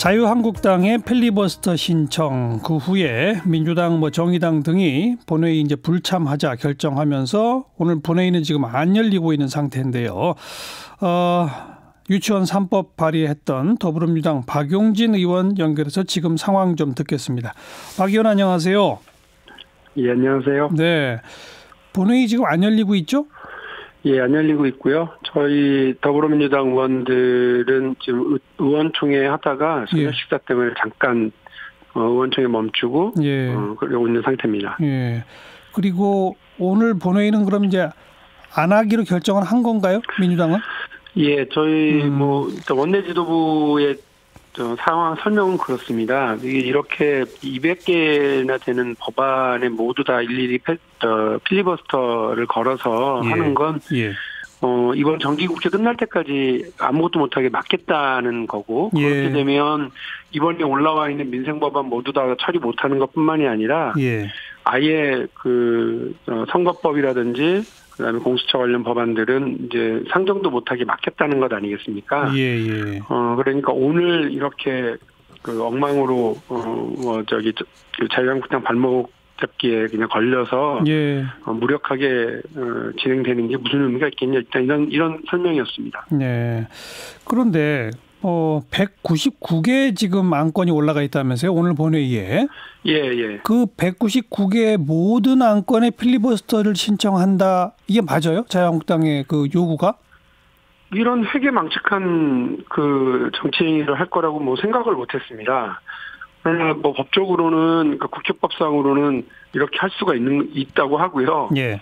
자유한국당의 필리버스터 신청 그 후에 민주당 정의당 등이 본회의 이제 불참하자 결정하면서 오늘 본회의는 지금 안 열리고 있는 상태인데요. 유치원 3법 발의했던 더불어민주당 박용진 의원 연결해서 지금 상황 좀 듣겠습니다. 박 의원 안녕하세요. 예, 안녕하세요. 네, 본회의 지금 안 열리고 있죠? 예, 안 열리고 있고요. 저희 더불어민주당 의원들은 지금 의원총회 하다가 저녁 식사 때문에 잠깐 의원총회 멈추고 그러고 있는 상태입니다. 예. 그리고 오늘 본회의는 그럼 이제 안 하기로 결정을 한 건가요? 민주당은? 예, 저희 원내 지도부의 상황 설명은 그렇습니다. 이렇게 200개나 되는 법안에 모두 다 일일이 필리버스터를 걸어서 하는 건 이번 정기국회 끝날 때까지 아무것도 못하게 막겠다는 거고 그렇게 되면 이번에 올라와 있는 민생법안 모두 다 처리 못하는 것뿐만이 아니라 아예 선거법이라든지 그다음에 공수처 관련 법안들은 이제 상정도 못하게 막겠다는 것 아니겠습니까? 그러니까 오늘 이렇게 엉망으로 자유한국당 발목 잡기에 그냥 걸려서 무력하게 진행되는 게 무슨 의미가 있겠냐 일단 이런 설명이었습니다. 네. 그런데 199개 지금 안건이 올라가 있다면서요? 오늘 본회의에. 예. 그 199개 모든 안건에 필리버스터를 신청한다. 이게 맞아요? 자유한국당의 그 요구가? 이런 회계망측한 정치행위를 할 거라고 생각을 못했습니다. 그러나 법적으로는 국회법상으로는 이렇게 할 수가 있다고 하고요. 예.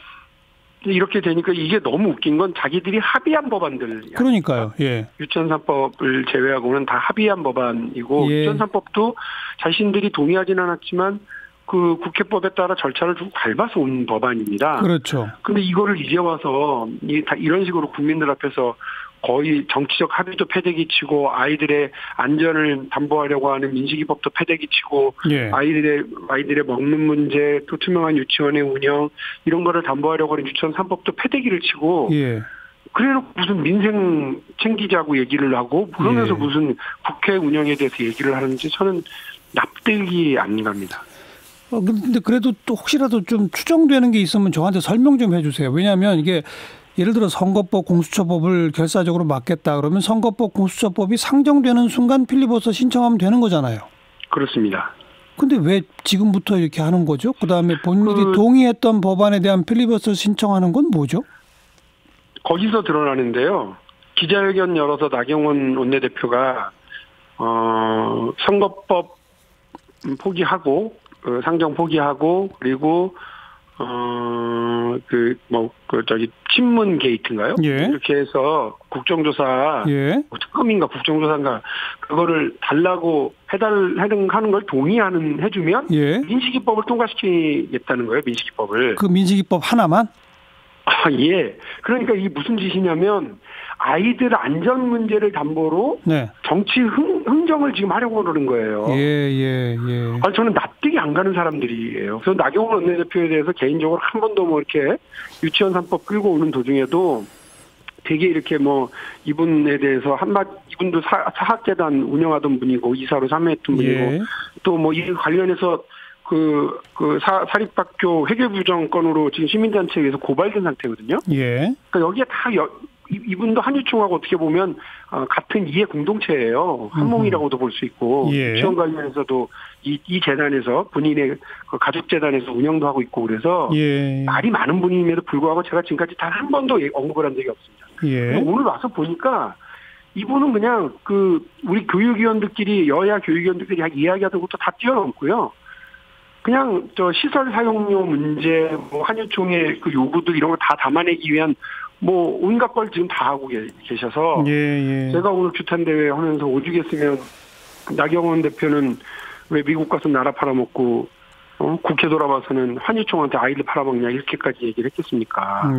이렇게 되니까 이게 너무 웃긴 건 자기들이 합의한 법안들. 그러니까요. 예. 유치원 3법을 제외하고는 다 합의한 법안이고 유치원 3법도 자신들이 동의하진 않았지만 그 국회법에 따라 절차를 좀 밟아서 온 법안입니다. 그렇죠. 근데 이거를 이제 와서 이런 식으로 국민들 앞에서 거의 정치적 합의도 패대기 치고 아이들의 안전을 담보하려고 하는 민식이법도 패대기 치고 아이들의 먹는 문제 또 투명한 유치원의 운영 이런 거를 담보하려고 하는 유치원 3법도 패대기를 치고 그래놓고 무슨 민생 챙기자고 얘기를 하고 그러면서 무슨 국회 운영에 대해서 얘기를 하는지 저는 납득이 안 갑니다. 근데 그래도 또 혹시라도 좀 추정되는 게 있으면 저한테 설명 좀 해주세요. 왜냐하면 이게 예를 들어 선거법, 공수처법을 결사적으로 막겠다 그러면 선거법, 공수처법이 상정되는 순간 필리버스터 신청하면 되는 거잖아요. 그렇습니다. 근데 왜 지금부터 이렇게 하는 거죠? 그다음에 본인들이 동의했던 법안에 대한 필리버스터 신청하는 건 뭐죠? 거기서 드러나는데요. 기자회견 열어서 나경원 원내대표가 선거법 포기하고 상정 포기하고 그리고 친문 게이트인가요? 이렇게 해서 국정조사, 특검인가 국정조사인가, 그거를 달라고 하는 걸 해주면, 민식이법을 통과시키겠다는 거예요, 민식이법을. 그 민식이법 하나만? 예. 그러니까 이게 무슨 짓이냐면, 아이들 안전 문제를 담보로 정치 흥정을 지금 하려고 그러는 거예요. 저는 납득이 안 가는 사람들이에요. 그래서 나경원 원내대표에 대해서 개인적으로 한 번도 이렇게 유치원 3법 끌고 오는 도중에도 되게 이렇게 이분에 대해서 이분도 사학재단 운영하던 분이고 이사로 참여했던 분이고 또 이 관련해서 사립학교 회계부정 건으로 지금 시민단체에 의해서 고발된 상태거든요. 그러니까 여기에 다 이분도 한유총하고 어떻게 보면 같은 이해 공동체예요. 한몸이라고도 볼 수 있고 유치원 관련해서도 이 재단에서 본인의 가족재단에서 운영도 하고 있고 그래서 말이 많은 분임에도 불구하고 제가 지금까지 단 한 번도 언급을 한 적이 없습니다. 오늘 와서 보니까 이분은 그냥 우리 교육위원들끼리 여야 교육위원들끼리 이야기하던 것도 다 뛰어넘고요. 그냥 시설 사용료 문제, 한유총의 요구들 이런 거 다 담아내기 위한 온갖 걸 지금 다 하고 계셔서 제가 오늘 규탄대회 하면서 오죽했으면 나경원 대표는 왜 미국 가서 나라 팔아먹고 국회 돌아와서는 한유총한테 아이들 팔아먹냐 이렇게까지 얘기를 했겠습니까?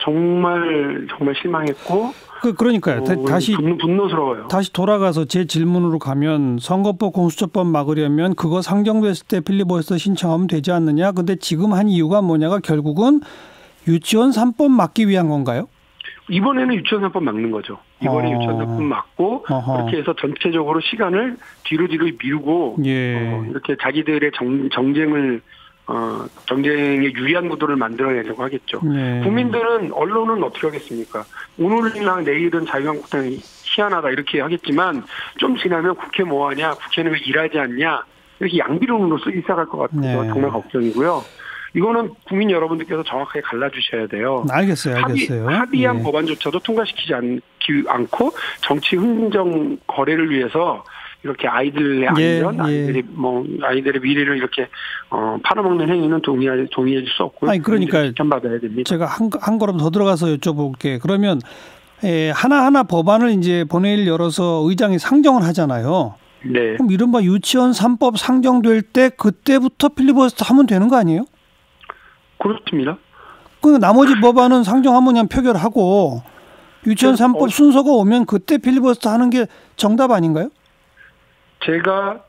정말 실망했고 그러니까요. 다시 분노스러워요. 다시 돌아가서 제 질문으로 가면 선거법, 공수처법 막으려면 그거 상정됐을 때 필리버스터 신청하면 되지 않느냐? 근데 지금 한 이유가 뭐냐가 결국은 유치원 3법 막기 위한 건가요? 이번에는 유치원 3법 막는 거죠. 이번에 유치원 3법 막고 그렇게 해서 전체적으로 시간을 뒤로 미루고 이렇게 자기들의 정쟁에 유리한 구도를 만들어내려고 하겠죠. 국민들은 언론은 어떻게 하겠습니까? 오늘이나 내일은 자유한국당이 희한하다 이렇게 하겠지만 좀 지나면 국회 뭐하냐, 국회는 왜 일하지 않냐 이렇게 양비론으로 쓰기 시작할 것 같아서 정말 걱정이고요. 이거는 국민 여러분들께서 정확하게 갈라주셔야 돼요. 알겠어요. 합의한 법안조차도 통과시키지 않고 정치 흥정 거래를 위해서 이렇게 아이들의 안전, 아이들의 미래를 이렇게 팔아먹는 행위는 동의해 줄 수 없고요. 아니 그러니까 지켜받아야 됩니다. 제가 한 걸음 더 들어가서 여쭤볼게. 그러면 하나하나 법안을 이제 본회의를 열어서 의장이 상정을 하잖아요. 네. 그럼 이른바 유치원 3법 상정될 때 그때부터 필리버스터 하면 되는 거 아니에요? 그렇습니다. 그 나머지 법안은 상정하면 그냥 표결하고 유치원 3법 순서가 오면 그때 필리버스터 하는 게 정답 아닌가요? 제가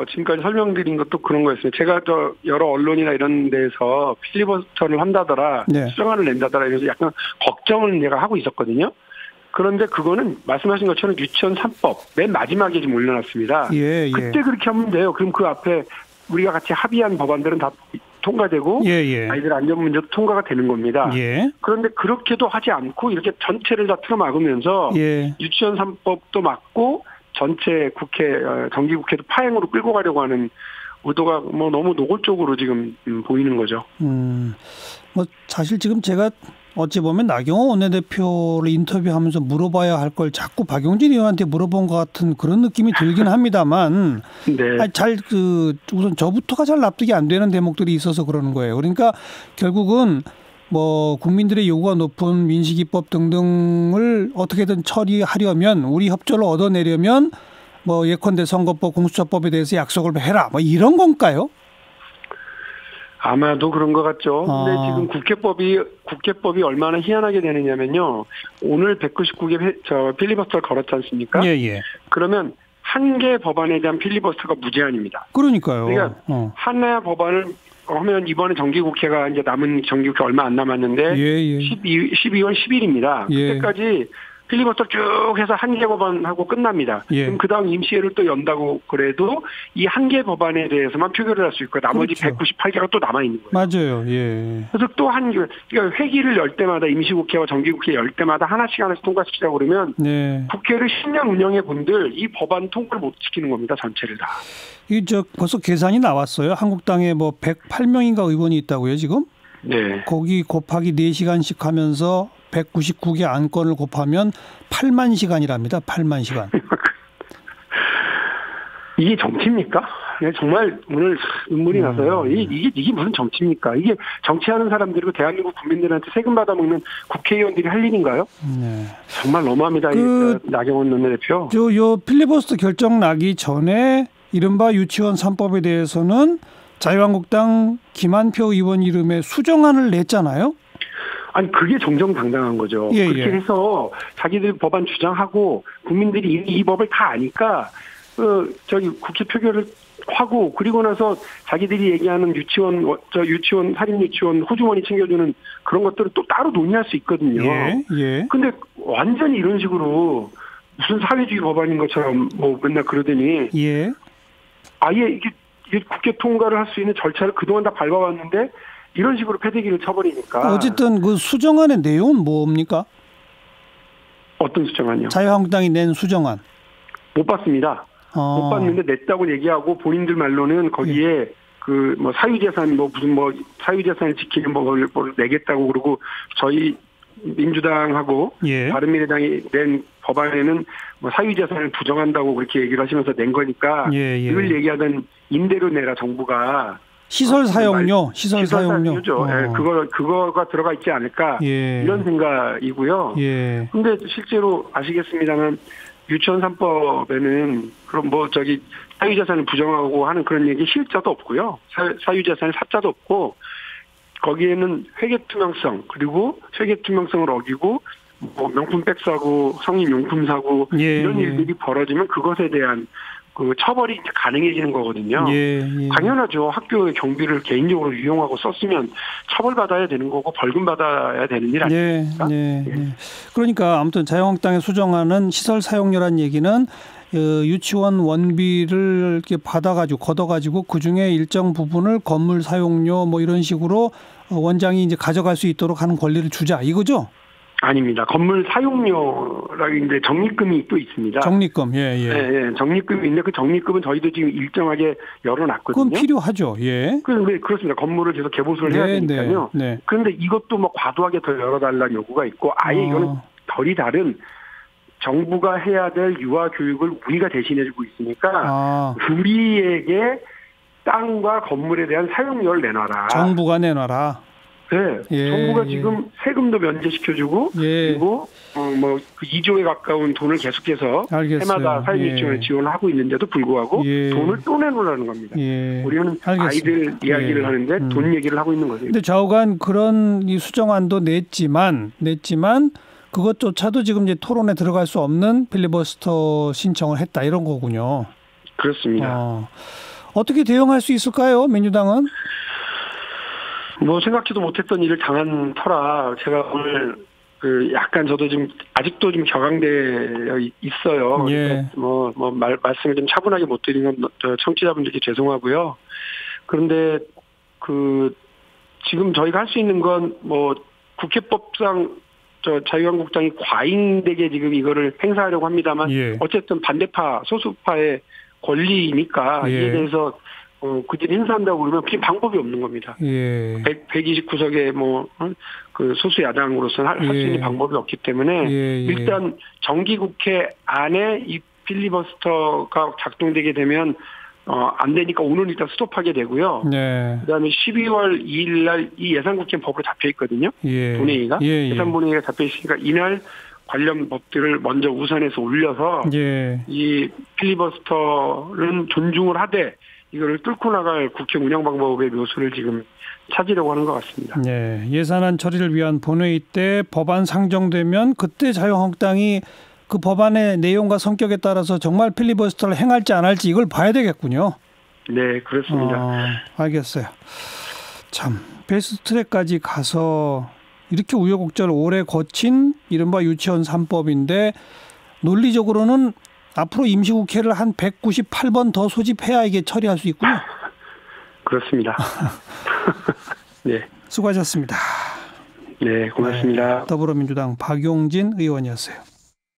지금까지 설명드린 것도 그런 거였어요. 제가 여러 언론이나 이런 데서 필리버스터를 한다더라, 수정안을 낸다더라 이래서 약간 걱정을 내가 하고 있었거든요. 그런데 그거는 말씀하신 것처럼 유치원 3법 맨 마지막에 좀 올려놨습니다. 그때 그렇게 하면 돼요. 그럼 그 앞에 우리가 같이 합의한 법안들은 다 통과되고 아이들 안전 문제도 통과가 되는 겁니다. 그런데 그렇게도 하지 않고 이렇게 전체를 다 틀어막으면서 유치원 3법도 막고 전체 정기국회도 파행으로 끌고 가려고 하는 의도가 너무 노골적으로 지금 보이는 거죠. 사실 지금 제가 어찌 보면 나경원 원내대표를 인터뷰하면서 물어봐야 할 걸 자꾸 박용진 의원한테 물어본 것 같은 그런 느낌이 들긴 합니다만, 우선 저부터가 잘 납득이 안 되는 대목들이 있어서 그러는 거예요. 그러니까 결국은 국민들의 요구가 높은 민식이법 등등을 어떻게든 처리하려면, 우리 협조를 얻어내려면 예컨대 선거법, 공수처법에 대해서 약속을 해라, 이런 건가요? 아마도 그런 것 같죠. 근데 지금 국회법이 얼마나 희한하게 되느냐면요. 오늘 199개 필리버스터를 걸었지 않습니까? 그러면 한 개 법안에 대한 필리버스터가 무제한입니다. 그러니까요. 그러니까 하나 법안을 하면 이번에 정기국회가 이제 남은 정기국회 얼마 안 남았는데 12월 10일입니다. 그때까지 필리버스터 쭉 해서 한 개 법안하고 끝납니다. 그럼 그다음 임시회를 또 연다고 그래도 이 한 개 법안에 대해서만 표결을 할 수 있고 나머지 198개가 또 남아있는 거예요. 맞아요. 그래서 또 그러니까 회기를 열 때마다 임시국회와 정기국회 열 때마다 하나씩 통과시키자고 그러면 국회를 10년 운영해 본들 이 법안 통과를 못 지키는 겁니다. 전체를 다. 벌써 계산이 나왔어요. 한국당에 108명인가 의원이 있다고요, 지금? 거기 곱하기 4시간씩 하면서 199개 안건을 곱하면 8만 시간이랍니다. 8만 시간. 이게 정치입니까? 정말 오늘 눈물이 나서요. 이게 무슨 정치입니까? 이게 정치하는 사람들이고 대한민국 국민들한테 세금 받아먹는 국회의원들이 할 일인가요? 정말 너무합니다. 나경원 원내대표. 요 필리버스터 결정 나기 전에 이른바 유치원 3법에 대해서는 자유한국당 김한표 의원 이름의 수정안을 냈잖아요. 아니 그게 정정당당한 거죠. 그렇게 해서 자기들이 법안 주장하고 국민들이 이 법을 다 아니까 국회 표결을 하고 그리고 나서 자기들이 얘기하는 살인 유치원 호주머니 챙겨주는 그런 것들은 또 따로 논의할 수 있거든요. 근데 완전히 이런 식으로 무슨 사회주의 법안인 것처럼 맨날 그러더니 아예 이게 국회 통과를 할 수 있는 절차를 그동안 다 밟아왔는데 이런 식으로 패대기를 쳐버리니까. 어쨌든 그 수정안의 내용은 뭡니까? 어떤 수정안이요? 자유한국당이 낸 수정안. 못 봤습니다. 못 봤는데 냈다고 얘기하고 본인들 말로는 거기에 사유재산 사유재산을 지키는 뭘 내겠다고 그러고 저희 민주당하고 바른미래당이 낸 법안에는 사유재산을 부정한다고 그렇게 얘기를 하시면서 낸 거니까 늘 얘기하던 임대료 내라 정부가 시설 사용료. 그거가 들어가 있지 않을까 이런 생각이고요. 근데 실제로 아시겠습니다만 유치원 3법에는 그럼 사유재산을 부정하고 하는 그런 얘기 실자도 없고요. 사유재산의 사자도 없고 거기에는 회계투명성 그리고 회계투명성을 어기고 명품백 사고 성인용품 사고 이런 일들이 벌어지면 그것에 대한 그 처벌이 이제 가능해지는 거거든요. 예. 당연하죠. 학교의 경비를 개인적으로 이용하고 썼으면 처벌받아야 되는 거고 벌금 받아야 되는 일 아닙니까? 예. 그러니까 아무튼 자유한국당의 수정안은 시설 사용료란 얘기는 유치원 원비를 이렇게 받아가지고 걷어가지고 그 중에 일정 부분을 건물 사용료 뭐 이런 식으로 원장이 이제 가져갈 수 있도록 하는 권리를 주자 이거죠? 아닙니다. 건물 사용료라는데 적립금이 또 있습니다. 적립금, 예, 적립금이 있는데 그 적립금은 저희도 지금 일정하게 열어놨거든요. 그건 필요하죠. 예. 그렇습니다. 건물을 계속 개보수를 해야 되니까요. 네. 그런데 이것도 뭐 과도하게 더 열어달라는 요구가 있고 아예 이거는 결이 다른 정부가 해야 될 유아 교육을 우리가 대신해주고 있으니까 우리에게 땅과 건물에 대한 사용료를 내놔라. 정부가 내놔라. 네, 정부가 지금 세금도 면제시켜주고 그리고 뭐 2조에 가까운 돈을 계속해서 해마다 사회적 지원을 지원하고 있는데도 불구하고 돈을 또 내놓으라는 겁니다. 우리는 아이들 이야기를 하는데 돈 얘기를 하고 있는 거죠. 그런데 좌우간 그런 이 수정안도 냈지만 그것조차도 지금 이제 토론에 들어갈 수 없는 필리버스터 신청을 했다 이런 거군요. 그렇습니다. 어떻게 대응할 수 있을까요, 민주당은? 뭐 생각지도 못했던 일을 당한 터라 제가 오늘 약간 저도 지금 아직도 좀 격앙되어 있어요. 예. 말씀을 좀 차분하게 못 드린 건 청취자분들께 죄송하고요. 그런데 지금 저희가 할 수 있는 건 뭐 국회법상 자유한국당이 과잉되게 지금 이거를 행사하려고 합니다만 어쨌든 반대파 소수파의 권리니까 이에 대해서 그들이 행사한다고 그러면 그게 방법이 없는 겁니다. 129석의 그 소수 야당으로서는 할 수 있는 방법이 없기 때문에 일단 정기국회 안에 이 필리버스터가 작동되게 되면 안 되니까 오늘 일단 스톱하게 되고요. 그다음에 12월 2일 날 이 예산국회 법으로 잡혀 있거든요. 본회의가 예산 본회의가 잡혀 있으니까 이날 관련 법들을 먼저 우선해서 올려서 이 필리버스터는 존중을 하되 이거를 뚫고 나갈 국회 운영 방법의 묘수를 지금 찾으려고 하는 것 같습니다. 예산안 처리를 위한 본회의 때 법안 상정되면 그때 자유한국당이 그 법안의 내용과 성격에 따라서 정말 필리버스터를 행할지 안 할지 이걸 봐야 되겠군요. 네, 그렇습니다. 알겠어요. 참 패스트트랙까지 가서 이렇게 우여곡절을 오래 거친 이른바 유치원 3법인데 논리적으로는 앞으로 임시국회를 한 198번 더 소집해야 이게 처리할 수 있군요. 그렇습니다. 네. 수고하셨습니다. 네, 고맙습니다. 더불어민주당 박용진 의원이었어요.